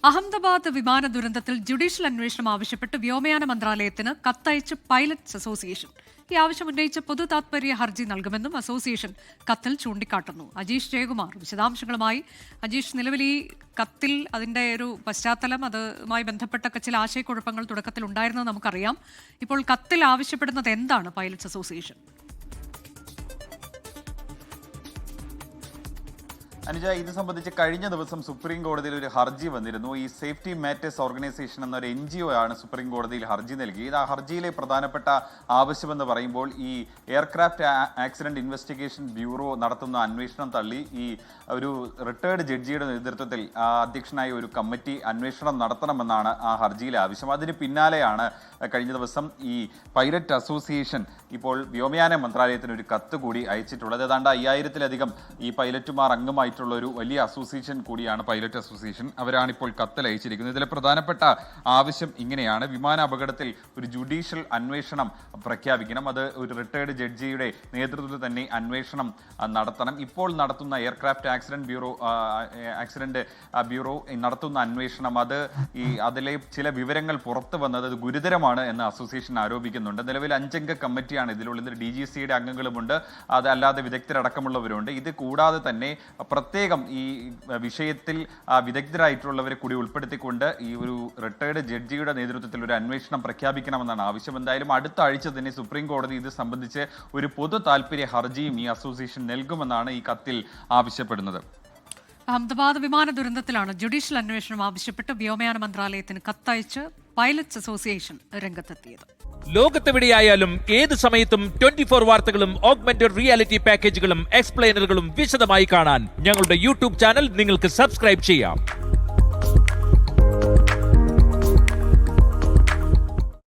അഹമ്മദാബാദ് വിമാന ദുരന്തത്തിൽ ജുഡീഷ്യൽ അന്വേഷണം ആവശ്യപ്പെട്ട് വ്യോമയാന മന്ത്രാലയത്തിന് കത്തയച്ച് പൈലറ്റ്സ് അസോസിയേഷൻ. ഈ ആവശ്യം ഉന്നയിച്ച് പൊതു താത്പര്യ ഹർജി നൽകുമെന്നും അസോസിയേഷൻ കത്തിൽ ചൂണ്ടിക്കാട്ടുന്നു. അജീഷ് ജയകുമാർ വിശദാംശങ്ങളുമായി. അജീഷ്, നിലവിൽ ഈ കത്തിൽ അതിന്റെ ഒരു പശ്ചാത്തലം, അതുമായി ബന്ധപ്പെട്ട ചില ആശയക്കുഴപ്പങ്ങൾ തുടക്കത്തിൽ ഉണ്ടായിരുന്നത് നമുക്കറിയാം. ഇപ്പോൾ കത്തിൽ ആവശ്യപ്പെടുന്നത് എന്താണ് പൈലറ്റ്സ് അസോസിയേഷൻ? അനുജ, ഇത് സംബന്ധിച്ച് കഴിഞ്ഞ ദിവസം സുപ്രീം കോടതിയിൽ ഒരു ഹർജി വന്നിരുന്നു. ഈ സേഫ്റ്റി മാറ്റേഴ്സ് ഓർഗനൈസേഷൻ എന്നൊരു NGO ആണ് സുപ്രീം കോടതിയിൽ ഹർജി നൽകിയത്. ആ ഹർജിയിലെ പ്രധാനപ്പെട്ട ആവശ്യമെന്ന് പറയുമ്പോൾ ഈ എയർക്രാഫ്റ്റ് ആക്സിഡന്റ് ഇൻവെസ്റ്റിഗേഷൻ ബ്യൂറോ നടത്തുന്ന അന്വേഷണം തള്ളി ഈ ഒരു റിട്ടയർഡ് ജഡ്ജിയുടെ നേതൃത്വത്തിൽ അധ്യക്ഷനായ ഒരു കമ്മിറ്റി അന്വേഷണം നടത്തണമെന്നാണ് ആ ഹർജിയിലെ ആവശ്യം. അതിന് പിന്നാലെയാണ് കഴിഞ്ഞ ദിവസം ഈ പൈലറ്റ് അസോസിയേഷൻ ഇപ്പോൾ വ്യോമയാന മന്ത്രാലയത്തിന് ഒരു കത്ത് കൂടി അയച്ചിട്ടുള്ളത്. ഏതാണ്ട് 5000-ലധികം ഈ പൈലറ്റുമാർ അംഗമായിട്ടുള്ള ഒരു വലിയ അസോസിയേഷൻ കൂടിയാണ് പൈലറ്റ് അസോസിയേഷൻ. അവരാണ് ഇപ്പോൾ കത്തിൽ അയച്ചിരിക്കുന്നത്. ഇതിലെ പ്രധാനപ്പെട്ട ആവശ്യം ഇങ്ങനെയാണ്: വിമാന അപകടത്തിൽ ഒരു ജുഡീഷ്യൽ അന്വേഷണം പ്രഖ്യാപിക്കണം. അത് ഒരു റിട്ടയർഡ് ജഡ്ജിയുടെ നേതൃത്വത്തിൽ തന്നെ അന്വേഷണം നടത്തണം. ഇപ്പോൾ നടത്തുന്ന എയർക്രാഫ്റ്റ് ആക്സിഡന്റ് ബ്യൂറോ നടത്തുന്ന അന്വേഷണം അതിലെ ചില വിവരങ്ങൾ പുറത്തു വന്നത് അത് ഗുരുതരമാണ് എന്ന് അസോസിയേഷൻ ആരോപിക്കുന്നുണ്ട്. നിലവിൽ 5-അംഗ കമ്മിറ്റിയാണ് ഇതിലുള്ളത്. DGCയുടെ അംഗങ്ങളുമുണ്ട്, അതല്ലാതെ വിദഗ്ധരടക്കമുള്ളവരുണ്ട്. ഇത് കൂടാതെ തന്നെ പ്രത്യേകം ഈ വിഷയത്തിൽ വിദഗ്ധരായിട്ടുള്ളവരെ കൂടി ഉൾപ്പെടുത്തിക്കൊണ്ട് ഈ ഒരു റിട്ടയർഡ് ജഡ്ജിയുടെ നേതൃത്വത്തിൽ ഒരു അന്വേഷണം പ്രഖ്യാപിക്കണമെന്നാണ് ആവശ്യം. എന്തായാലും അടുത്ത ആഴ്ച തന്നെ സുപ്രീം കോടതി ഇത് സംബന്ധിച്ച് ഒരു പൊതു താൽപര്യ ഹർജിയും ഈ അസോസിയേഷൻ നൽകുമെന്നാണ് ഈ കത്തിൽ ആവശ്യപ്പെടുന്നത്. അഹമ്മദാബാദ് വിമാന ദുരന്തത്തിലാണ് ജുഡീഷ്യൽ അന്വേഷണം ആവശ്യപ്പെട്ട് വ്യോമയാന മന്ത്രാലയത്തിന് കത്തയച്ച് പൈലറ്റ്സ് അസോസിയേഷൻ രംഗത്തെത്തിയത്. ലോകത്തെവിടെയായാലും ഏത് സമയത്തും 24 വാർത്തകളും ഓഗ്മെന്റഡ് റിയാലിറ്റി പാക്കേജുകളും എക്സ്പ്ലെയിനറുകളും വിശദമായി കാണാൻ ഞങ്ങളുടെ YouTube ചാനൽ നിങ്ങൾക്ക് സബ്സ്ക്രൈബ് ചെയ്യാം.